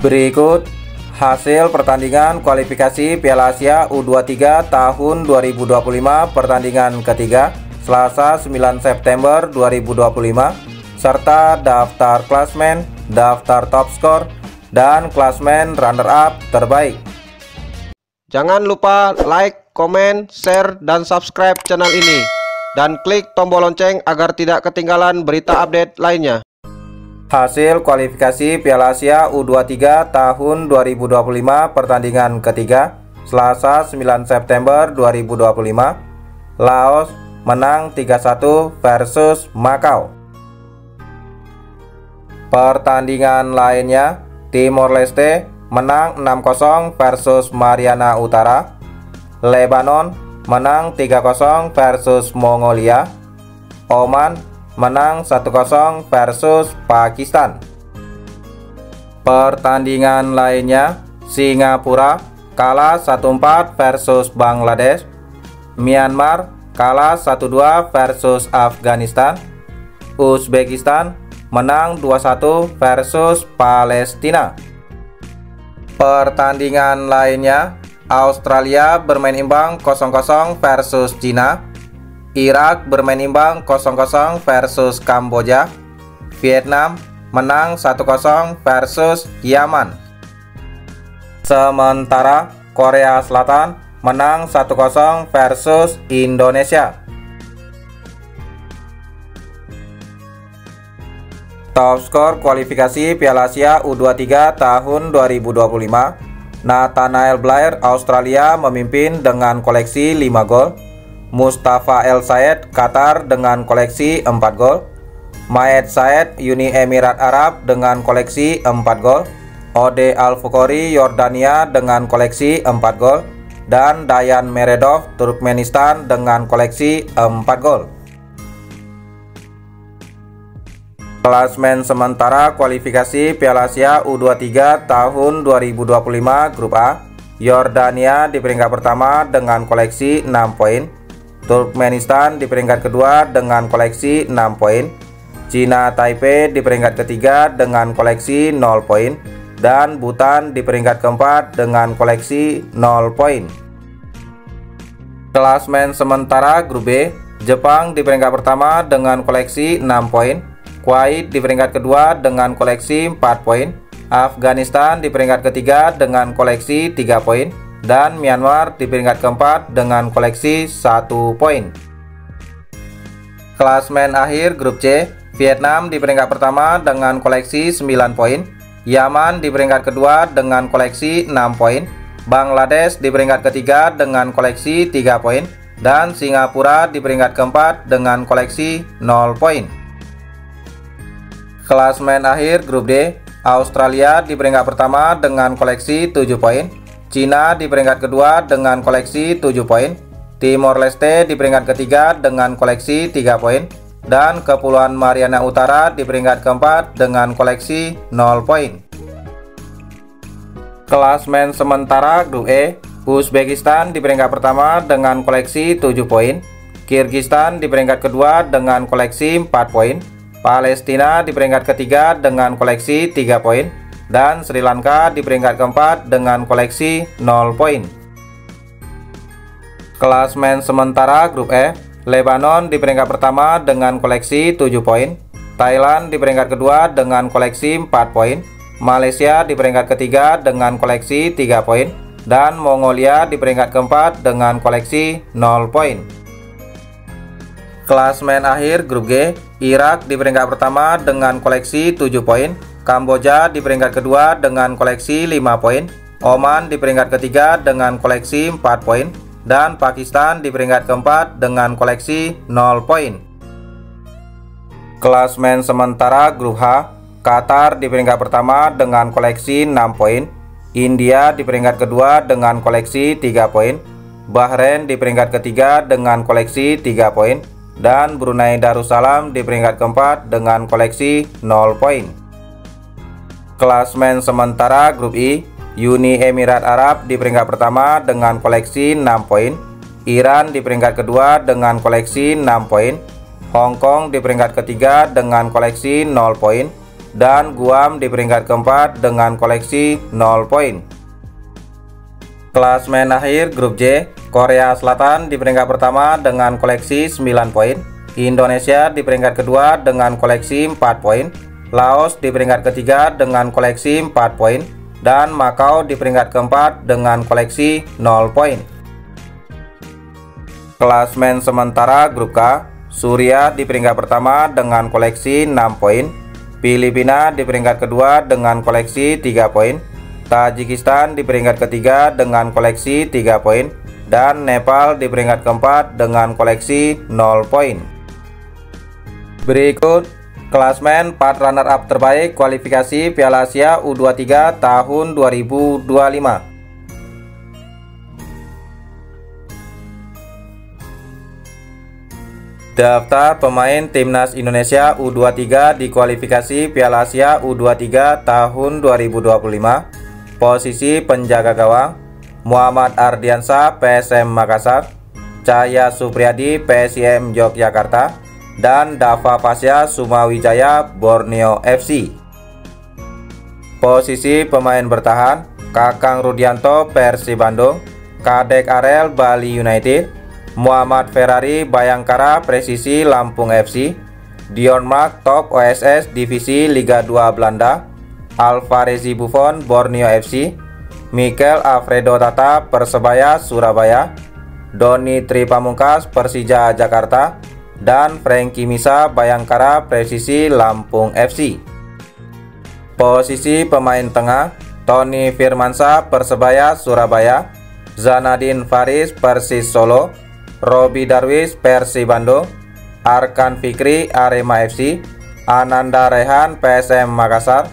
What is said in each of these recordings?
Berikut hasil pertandingan kualifikasi Piala Asia U23 tahun 2025 pertandingan ketiga Selasa 9 September 2025 serta daftar klasmen, daftar top skor, dan klasmen runner-up terbaik. Jangan lupa like, komen, share, dan subscribe channel ini dan klik tombol lonceng agar tidak ketinggalan berita update lainnya. Hasil kualifikasi Piala Asia U23 tahun 2025 pertandingan ketiga Selasa 9 September 2025. Laos menang 3-1 versus Makau. Pertandingan lainnya, Timor Leste menang 6-0 versus Mariana Utara. Lebanon menang 3-0 versus Mongolia. Oman menang 1-0 versus Pakistan. Pertandingan lainnya, Singapura kalah 1-4 versus Bangladesh. Myanmar kalah 1-2 versus Afghanistan. Uzbekistan menang 2-1 versus Palestina. Pertandingan lainnya, Australia bermain imbang 0-0 versus Cina. Irak bermain imbang 0-0 versus Kamboja. Vietnam menang 1-0 versus Yaman. Sementara Korea Selatan menang 1-0 versus Indonesia. Top skor kualifikasi Piala Asia U23 tahun 2025. Nathanael Blair Australia memimpin dengan koleksi 5 gol. Mustafa El Sayed Qatar dengan koleksi 4 gol. Maed Said Uni Emirat Arab dengan koleksi 4 gol. Ode Al-Fukhori Yordania dengan koleksi 4 gol. Dan Dayan Meredov Turkmenistan dengan koleksi 4 gol. Klasmen sementara kualifikasi Piala Asia U23 tahun 2025 Grup A. Yordania di peringkat pertama dengan koleksi 6 poin. Turkmenistan di peringkat kedua dengan koleksi 6 poin. Cina Taipei di peringkat ketiga dengan koleksi 0 poin. Dan Bhutan di peringkat keempat dengan koleksi 0 poin. Klasmen sementara Grup B. Jepang di peringkat pertama dengan koleksi 6 poin. Kuwait di peringkat kedua dengan koleksi 4 poin. Afghanistan di peringkat ketiga dengan koleksi 3 poin. Dan Myanmar di peringkat keempat dengan koleksi 1 poin. Klasmen akhir Grup C. Vietnam di peringkat pertama dengan koleksi 9 poin. Yaman di peringkat kedua dengan koleksi 6 poin. Bangladesh di peringkat ketiga dengan koleksi 3 poin. Dan Singapura di peringkat keempat dengan koleksi 0 poin. Klasmen akhir Grup D. Australia di peringkat pertama dengan koleksi 7 poin. Cina di peringkat kedua dengan koleksi 7 poin. Timor Leste di peringkat ketiga dengan koleksi 3 poin. Dan Kepulauan Mariana Utara di peringkat keempat dengan koleksi 0 poin. Klasmen sementara Grup E. Uzbekistan di peringkat pertama dengan koleksi 7 poin. Kirgistan di peringkat kedua dengan koleksi 4 poin. Palestina di peringkat ketiga dengan koleksi 3 poin. Dan Sri Lanka di peringkat keempat dengan koleksi 0 poin. Klasmen sementara Grup F. Lebanon di peringkat pertama dengan koleksi 7 poin. Thailand di peringkat kedua dengan koleksi 4 poin. Malaysia di peringkat ketiga dengan koleksi 3 poin. Dan Mongolia di peringkat keempat dengan koleksi 0 poin. Klasmen akhir Grup G. Irak di peringkat pertama dengan koleksi 7 poin. Kamboja di peringkat kedua dengan koleksi 5 poin. Oman di peringkat ketiga dengan koleksi 4 poin. Dan Pakistan di peringkat keempat dengan koleksi 0 poin. Klasmen sementara Grup H. Qatar di peringkat pertama dengan koleksi 6 poin. India di peringkat kedua dengan koleksi 3 poin. Bahrain di peringkat ketiga dengan koleksi 3 poin. Dan Brunei Darussalam di peringkat keempat dengan koleksi 0 poin. Klasmen sementara Grup I. Uni Emirat Arab di peringkat pertama dengan koleksi 6 poin. Iran di peringkat kedua dengan koleksi 6 poin. Hong Kong di peringkat ketiga dengan koleksi 0 poin. dan Guam di peringkat keempat dengan koleksi 0 poin. Klasmen akhir grup J, Korea Selatan di peringkat pertama dengan koleksi 9 poin, Indonesia di peringkat kedua dengan koleksi 4 poin, Laos di peringkat ketiga dengan koleksi 4 poin, dan Makau di peringkat keempat dengan koleksi 0 poin. Klasmen sementara grup K, Suriah di peringkat pertama dengan koleksi 6 poin, Filipina di peringkat kedua dengan koleksi 3 poin, Tajikistan di peringkat ketiga dengan koleksi 3 poin, dan Nepal di peringkat keempat dengan koleksi 0 poin. Berikut klasmen 4 runner-up terbaik kualifikasi Piala Asia U23 tahun 2025. Daftar pemain Timnas Indonesia U23 di kualifikasi Piala Asia U23 tahun 2025. Posisi penjaga gawang: Muhammad Ardiansyah PSM Makassar, Cahya Supriyadi PSIM Yogyakarta, dan Dava Fasya Sumawijaya Borneo FC. Posisi pemain bertahan: Kakang Rudianto Persib Bandung, Kadek Arel Bali United, Muhammad Ferrari Bayangkara Presisi Lampung FC, Dion Mark Top OSS Divisi Liga 2 Belanda, Alvarezi Buffon Borneo FC, Mikel Alfredo Tata Persebaya Surabaya, Doni Tripamungkas Persija Jakarta, dan Frankie Misa Bayangkara Presisi Lampung FC. Posisi pemain tengah: Tony Firmansyah Persebaya Surabaya, Zanadin Faris Persis Solo, Robi Darwis Persib Bandung, Arkan Fikri Arema FC, Ananda Rehan PSM Makassar,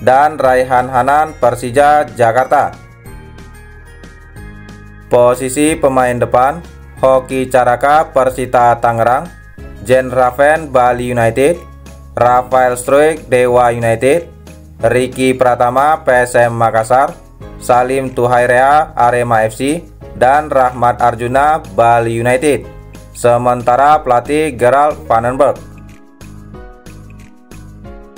dan Raihan Hanan Persija Jakarta. Posisi pemain depan: Hoki Caraka Persita Tangerang, Jen Raven Bali United, Rafael Struik Dewa United, Ricky Pratama PSM Makassar, Salim Tuhairea Arema FC, dan Rahmat Arjuna Bali United. Sementara pelatih Gerald Vandenberg.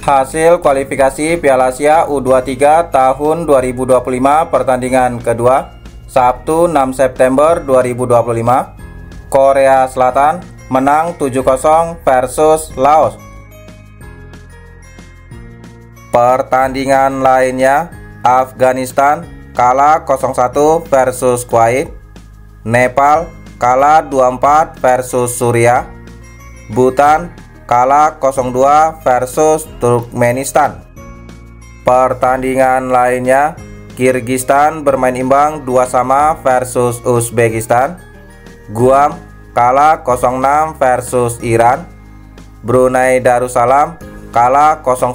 Hasil kualifikasi Piala Asia U23 tahun 2025 pertandingan kedua, Sabtu 6 September 2025. Korea Selatan menang 7-0 versus Laos. Pertandingan lainnya: Afghanistan kalah 0-1 versus Kuwait, Nepal kalah 2-4 versus Suriah, Bhutan kalah 0-2 versus Turkmenistan. Pertandingan lainnya: Kirgistan bermain imbang 2-2 versus Uzbekistan, Guam kalah 0-6 versus Iran, Brunei Darussalam kalah 0-10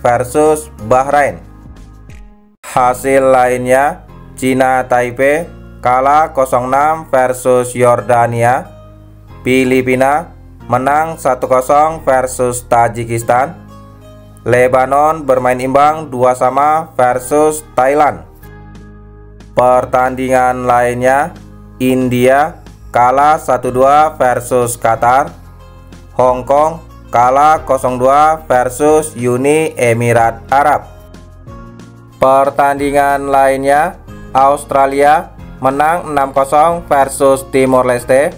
versus Bahrain. Hasil lainnya: Cina Taipei kalah 0-6 versus Yordania, Filipina menang 1-0 versus Tajikistan, Lebanon bermain imbang 2-2 versus Thailand. Pertandingan lainnya: India kalah 1-2 versus Qatar, Hong Kong kalah 0-2 versus Uni Emirat Arab. Pertandingan lainnya: Australia menang 6-0 versus Timor Leste,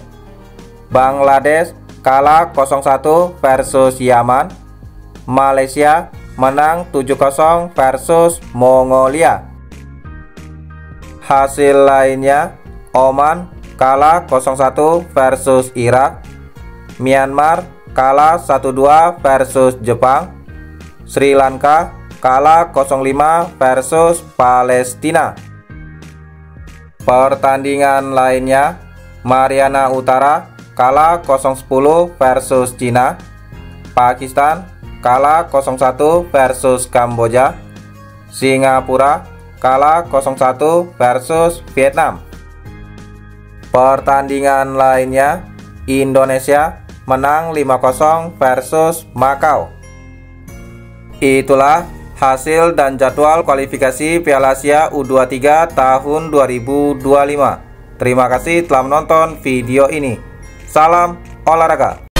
Bangladesh kalah 0-1 versus Yaman, Malaysia menang 7-0 versus Mongolia. Hasil lainnya: Oman kalah 0-1 versus Irak, Myanmar kalah 1-2 versus Jepang, Sri Lanka kalah 0-5 versus Palestina. Pertandingan lainnya: Mariana Utara kalah 0-10 versus Cina, Pakistan kalah 0-1 versus Kamboja, Singapura kalah 0-1 versus Vietnam. Pertandingan lainnya: Indonesia menang 5-0 versus Makau. Itulah hasil dan jadwal kualifikasi Piala Asia U23 tahun 2025. Terima kasih telah menonton video ini. Salam olahraga.